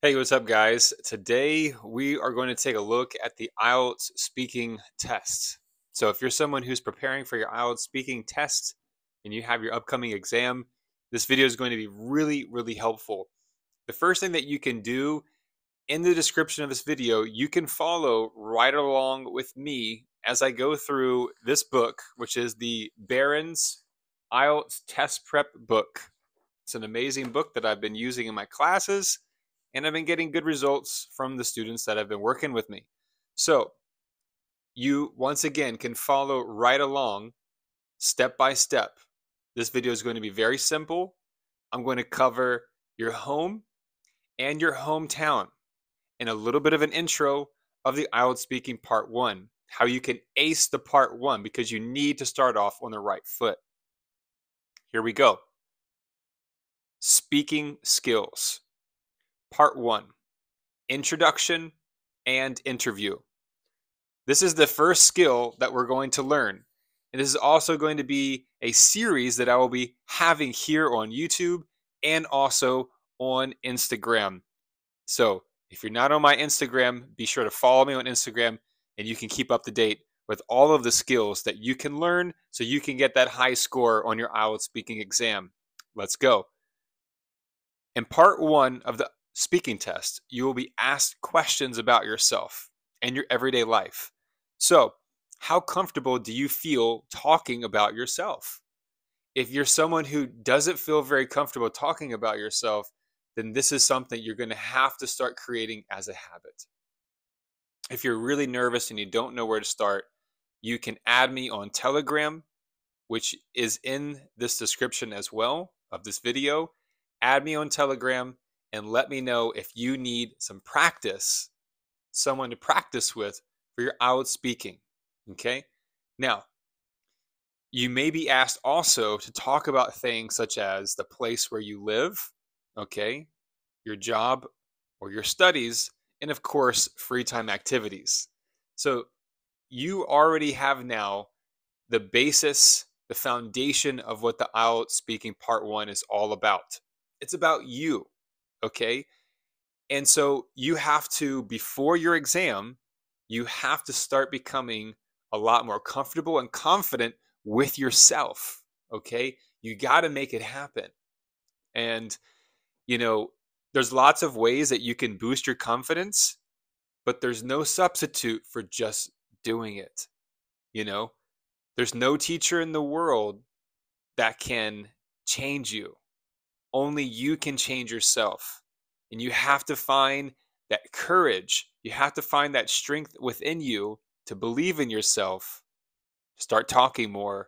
Hey, what's up, guys? Today we are going to take a look at the IELTS speaking test. So, if you're someone who's preparing for your IELTS speaking test and you have your upcoming exam, this video is going to be really helpful. The first thing that you can do in the description of this video, you can follow right along with me as I go through this book, which is the Barron's IELTS Test Prep book. It's an amazing book that I've been using in my classes, and I've been getting good results from the students that have been working with me. So you, once again, can follow right along step by step. This video is going to be very simple. I'm going to cover your home and your hometown and a little bit of an intro of the IELTS speaking part one, how you can ace the part one because you need to start off on the right foot. Here we go. Speaking skills. Part one, introduction and interview. This is the first skill that we're going to learn. And this is also going to be a series that I will be having here on YouTube and also on Instagram. So if you're not on my Instagram, be sure to follow me on Instagram and you can keep up to date with all of the skills that you can learn so you can get that high score on your IELTS speaking exam. Let's go. In part one of the speaking test, you will be asked questions about yourself and your everyday life. So, how comfortable do you feel talking about yourself? If you're someone who doesn't feel very comfortable talking about yourself, then this is something you're going to have to start creating as a habit. If you're really nervous and you don't know where to start, you can add me on Telegram, which is in this description as well of this video. Add me on Telegram and let me know if you need some practice, someone to practice with for your IELTS speaking. Okay? Now, you may be asked also to talk about things such as the place where you live, okay, your job or your studies, and of course, free time activities. So you already have now the basis, the foundation of what the IELTS speaking part one is all about. It's about you, okay? And so you have to, before your exam, you have to start becoming a lot more comfortable and confident with yourself, okay? You got to make it happen. And, there's lots of ways that you can boost your confidence, but there's no substitute for just doing it, you know? There's no teacher in the world that can change you. Only you can change yourself. And you have to find that courage. You have to find that strength within you to believe in yourself. Start talking more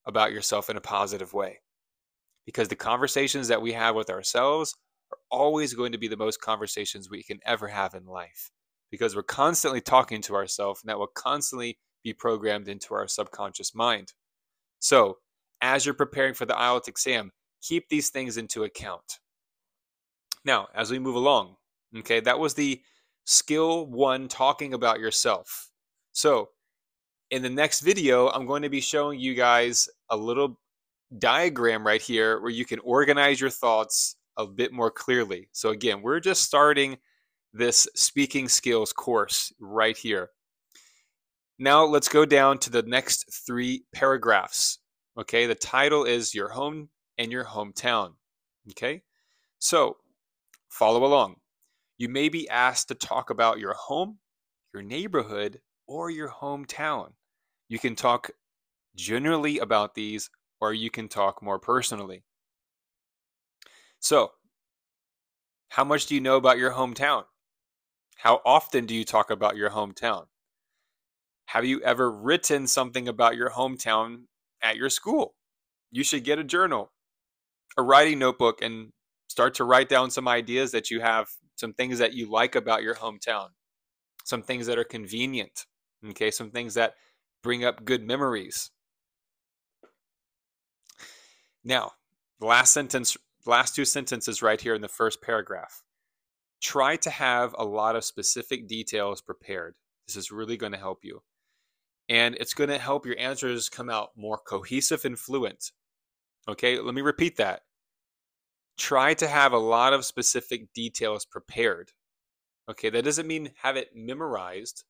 about yourself in a positive way. Because the conversations that we have with ourselves are always going to be the most conversations we can ever have in life. Because we're constantly talking to ourselves, and that will constantly be programmed into our subconscious mind. So, as you're preparing for the IELTS exam, keep these things into account. Now, as we move along, okay, that was the skill one, talking about yourself. So, in the next video, I'm going to be showing you guys a little diagram right here where you can organize your thoughts a bit more clearly. So again, we're just starting this speaking skills course right here. Now let's go down to the next 3 paragraphs. Okay, the title is Your Home and Your Hometown. Okay, so follow along. You may be asked to talk about your home, your neighborhood, or your hometown. You can talk generally about these, or you can talk more personally. So, how much do you know about your hometown? How often do you talk about your hometown? Have you ever written something about your hometown at your school? You should get a journal, a writing notebook, and start to write down some ideas that you have, some things that you like about your hometown, some things that are convenient, okay, some things that bring up good memories. Now, the last 2 sentences right here in the first paragraph. Try to have a lot of specific details prepared. This is really going to help you. And it's going to help your answers come out more cohesive and fluent. Okay, let me repeat that. try to have a lot of specific details prepared. Okay, that doesn't mean have it memorized,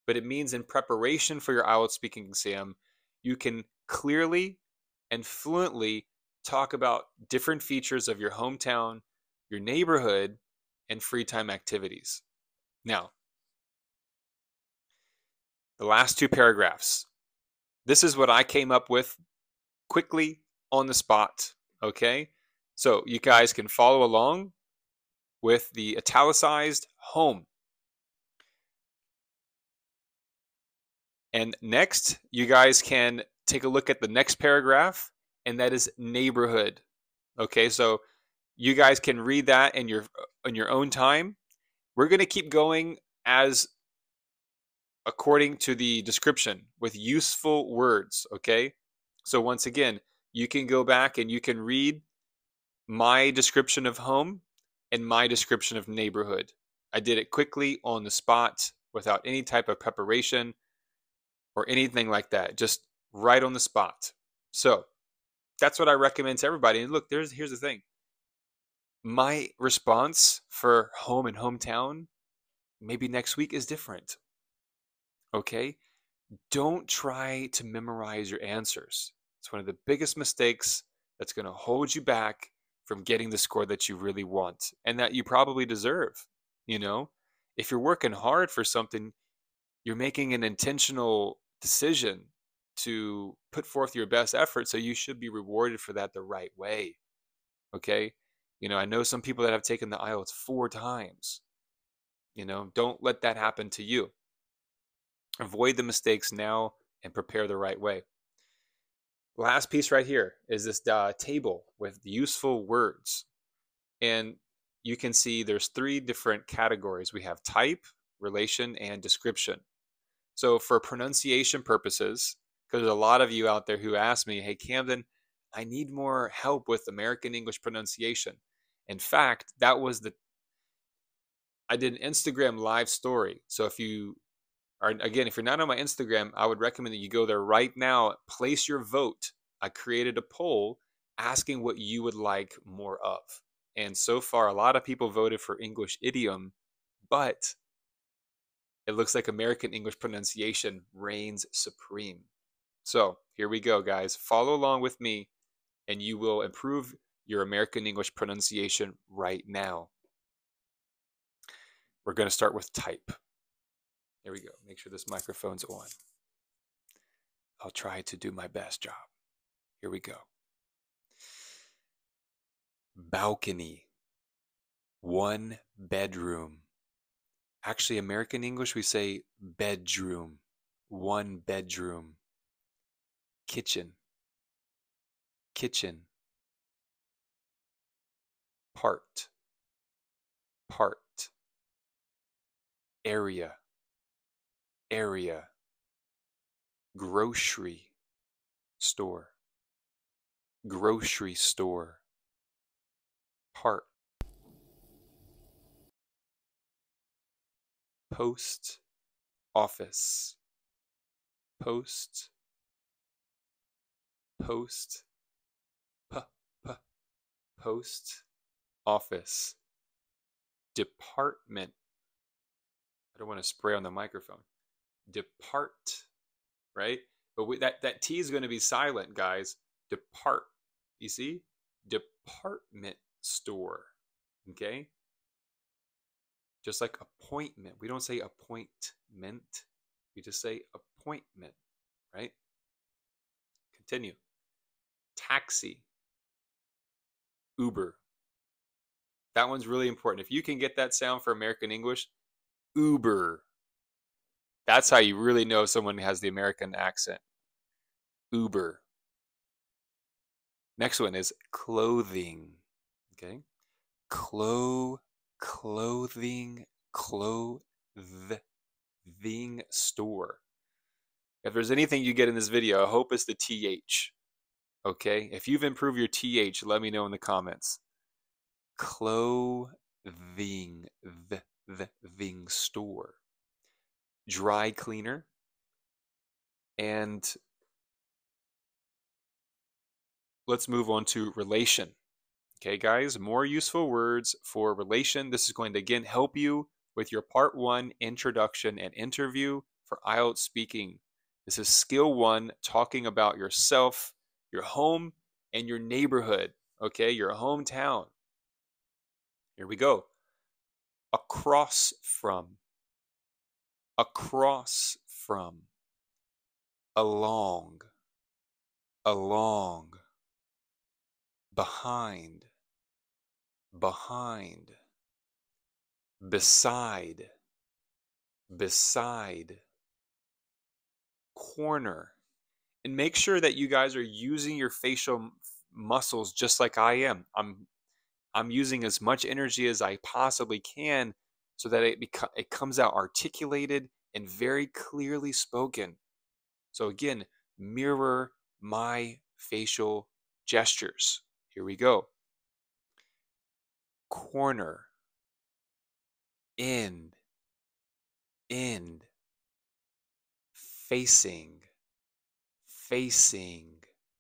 but it means in preparation for your IELTS speaking exam, you can clearly and fluently talk about different features of your hometown, your neighborhood, and free time activities. Now, the last two paragraphs. This is what I came up with quickly on the spot. Okay, so you guys can follow along with the italicized home. And next, you guys can take a look at the next paragraph, and that is neighborhood. Okay, so you guys can read that in your own time. We're going to keep going as according to the description with useful words, okay? So once again, you can go back and you can read my description of home and my description of neighborhood. I did it quickly on the spot without any type of preparation or anything like that, just right on the spot. So that's what I recommend to everybody. And look, here's the thing. My response for home and hometown maybe next week is different. Okay? Don't try to memorize your answers. It's one of the biggest mistakes that's going to hold you back from getting the score that you really want and that you probably deserve. You know, if you're working hard for something, you're making an intentional decision to put forth your best effort. So you should be rewarded for that the right way. Okay. You know, I know some people that have taken the IELTS 4 times. You know, don't let that happen to you. Avoid the mistakes now and prepare the right way. Last piece right here is this table with useful words. And you can see there's 3 different categories. We have type, relation, and description. So for pronunciation purposes, because there's a lot of you out there who ask me, hey, Camden, I need more help with American English pronunciation. In fact, I did an Instagram live story. So if you're not on my Instagram, I would recommend that you go there right now, place your vote. I created a poll asking what you would like more of. And so far, a lot of people voted for English idiom, but it looks like American English pronunciation reigns supreme. So here we go, guys. Follow along with me, and you will improve your American English pronunciation right now. We're going to start with type. There we go. Make sure this microphone's on. I'll try to do my best job. Here we go. Balcony. 1 bedroom. Actually, American English, we say bedroom. 1 bedroom. Kitchen. Kitchen. Part. Part. Area. Area. Grocery store. Grocery store. Part. Post office. Post. Post. Post office. Department. I don't want to spray on the microphone. Depart, right? But that T is going to be silent, guys. Depart. You see? Department store. Okay? Just like appointment. We don't say appointment. We just say appointment, right? Continue. Taxi. Uber. That one's really important. If you can get that sound for American English, Uber. That's how you really know someone has the American accent. Uber. Next one is clothing. Okay? Clothing store. If there's anything you get in this video, I hope it's the TH. Okay? If you've improved your TH, let me know in the comments. Clothing store. Dry cleaner. And let's move on to relation. Okay, guys, more useful words for relation. This is going to, again, help you with your part 1 introduction and interview for IELTS speaking. This is skill 1, talking about yourself, your home, and your neighborhood. Okay, your hometown. Here we go. Across from. Across from. Along. Along. Behind. Behind. Beside. Beside. Corner. And make sure that you guys are using your facial muscles just like I am. I'm using as much energy as I possibly can so that it comes out articulated and very clearly spoken. So again, mirror my facial gestures. Here we go. Corner. In. Facing. Facing.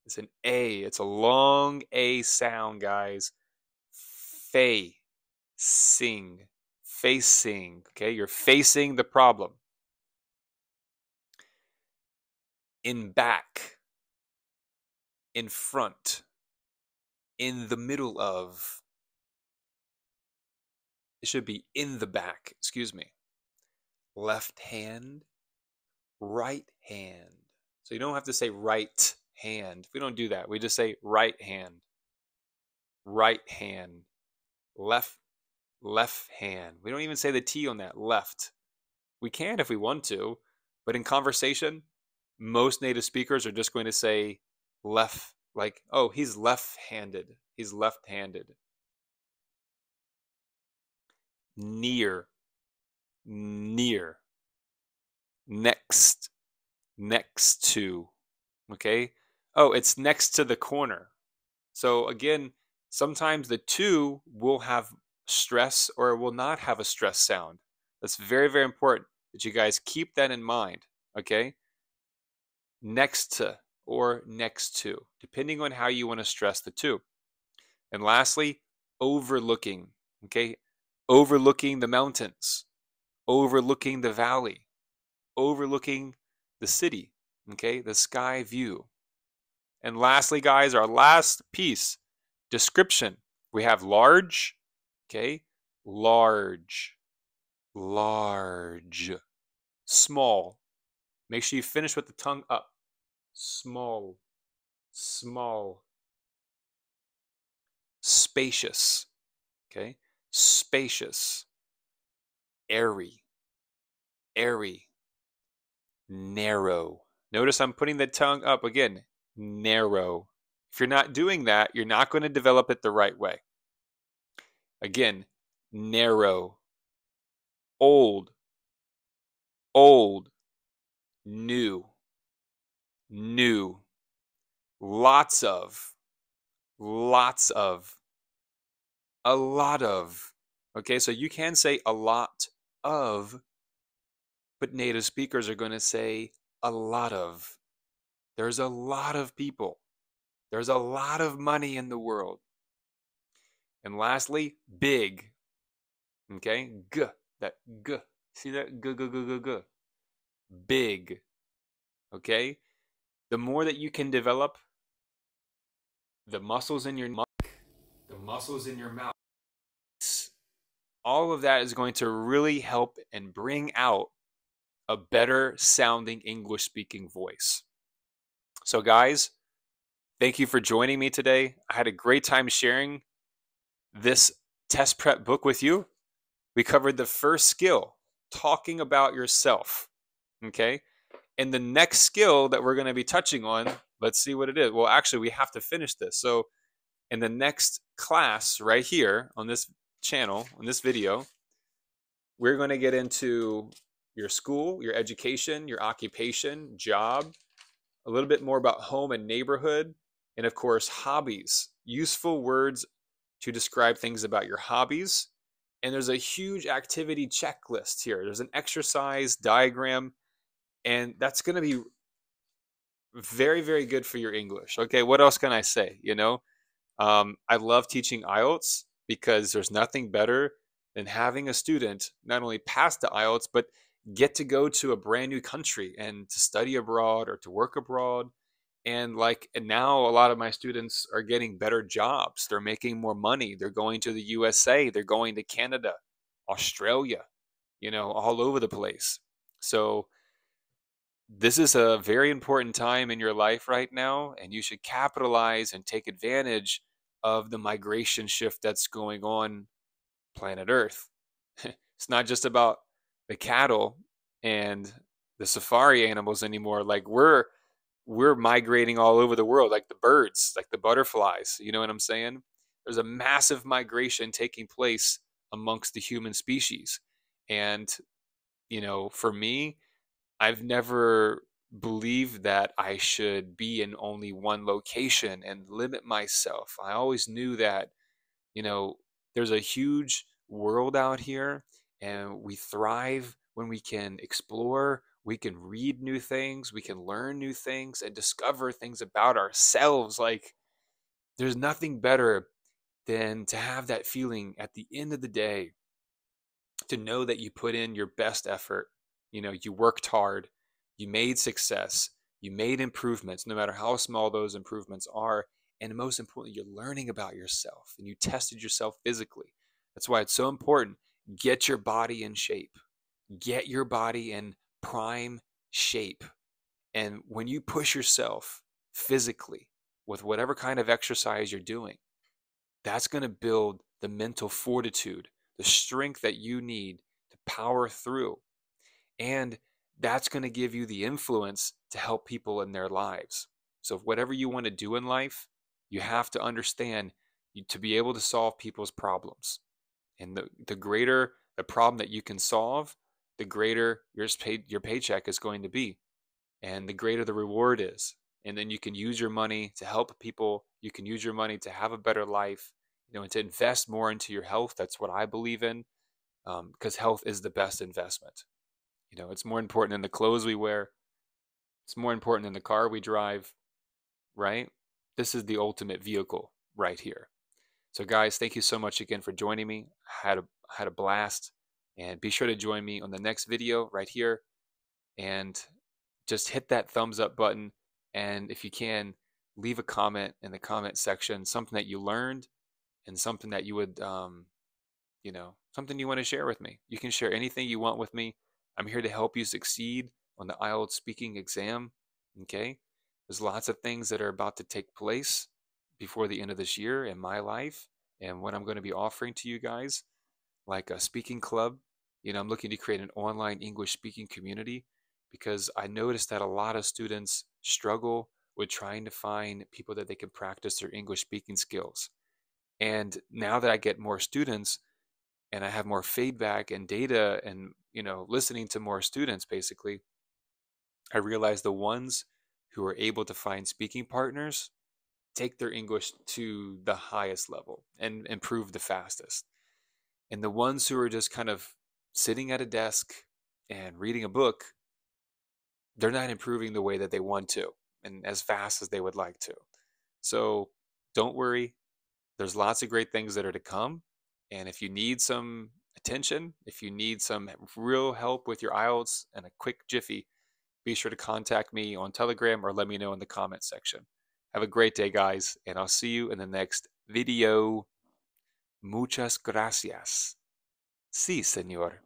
It's an A. It's a long A sound, guys. Sing. Facing. Okay, you're facing the problem. In back. In front. In the middle of. It should be in the back. Excuse me. Left hand. Right hand. So you don't have to say right hand. We don't do that. We just say right hand. Right hand. Left hand. We don't even say the T on that. Left. We can if we want to, but in conversation, most native speakers are just going to say left, like, oh, he's left-handed. He's left-handed. Near. Near. Next. Next to. Okay? Oh, it's next to the corner. So again, sometimes the to will have stress or it will not have a stress sound. That's very, very important that you guys keep that in mind. Okay? Next to or next to, depending on how you want to stress the to. And lastly, overlooking. Okay? Overlooking the mountains, overlooking the valley, overlooking the city. Okay? The sky view. And lastly, guys, our last piece, description. We have large, okay? Large, large, small. Make sure you finish with the tongue up. Small, small. Spacious, okay? Spacious. Airy, airy. Narrow. Notice I'm putting the tongue up again. Narrow. If you're not doing that, you're not going to develop it the right way. Again, narrow. Old, old. New, new. Lots of, lots of. A lot of. Okay, so you can say a lot of, but native speakers are going to say a lot of. There's a lot of people. There's a lot of money in the world. And lastly, big. Okay, g, that g. See that? G, g, g, g, g. Big. Okay? The more that you can develop the muscles in your neck, the muscles in your mouth, all of that is going to really help and bring out a better sounding English speaking voice. So, guys, thank you for joining me today. I had a great time sharing this test prep book with you. We covered the first skill, talking about yourself. Okay? And the next skill that we're going to be touching on, let's see what it is. Well, actually, we have to finish this. So, in the next class right here on this channel, on this video, we're going to get into your school, your education, your occupation, job, a little bit more about home and neighborhood, and of course, hobbies, useful words to describe things about your hobbies. And there's a huge activity checklist here. There's an exercise diagram, and that's going to be very, very good for your English. Okay, what else can I say? You know, I love teaching IELTS because there's nothing better than having a student not only pass the IELTS, but get to go to a brand new country and to study abroad or to work abroad. And now a lot of my students are getting better jobs. They're making more money. They're going to the USA. They're going to Canada, Australia, all over the place. So this is a very important time in your life right now, and you should capitalize and take advantage of the migration shift that's going on planet Earth. It's not just about the cattle and the safari animals anymore. Like we're migrating all over the world, like the birds, like the butterflies. You know what I'm saying? There's a massive migration taking place amongst the human species. And, for me, I've never believed that I should be in only one location and limit myself. I always knew that, you know, there's a huge world out here and we thrive when we can explore, we can read new things, we can learn new things and discover things about ourselves. Like, there's nothing better than to have that feeling at the end of the day, to know that you put in your best effort. You worked hard, you made success, you made improvements, no matter how small those improvements are. And most importantly, you're learning about yourself and you tested yourself physically. That's why it's so important. Get your body in shape, get your body in prime shape. And when you push yourself physically with whatever kind of exercise you're doing, that's going to build the mental fortitude, the strength that you need to power through. And that's going to give you the influence to help people in their lives. So, whatever you want to do in life, you have to understand to be able to solve people's problems. And the greater the problem that you can solve, the greater your paycheck is going to be, and the greater the reward is. And then you can use your money to help people. You can use your money to have a better life, and to invest more into your health. That's what I believe in, because health is the best investment. It's more important than the clothes we wear. It's more important than the car we drive, right? This is the ultimate vehicle right here. So guys, thank you so much again for joining me. I had a blast, and be sure to join me on the next video right here, and just hit that thumbs up button. And if you can, leave a comment in the comment section, something that you learned and something that you would something you want to share with me. You can share anything you want with me. I'm here to help you succeed on the IELTS speaking exam. Okay? There's lots of things that are about to take place before the end of this year in my life and what I'm going to be offering to you guys, like a speaking club. I'm looking to create an online English speaking community because I noticed that a lot of students struggle with trying to find people that they can practice their English speaking skills. And now that I get more students, and I have more feedback and data and listening to more students, basically I realize the ones who are able to find speaking partners take their English to the highest level and improve the fastest. And the ones who are just kind of sitting at a desk and reading a book, they're not improving the way that they want to and as fast as they would like to. So don't worry, there's lots of great things that are to come. And if you need some attention, if you need some real help with your IELTS and a quick jiffy, be sure to contact me on Telegram or let me know in the comment section. Have a great day, guys, and I'll see you in the next video. Muchas gracias. Sí, señor.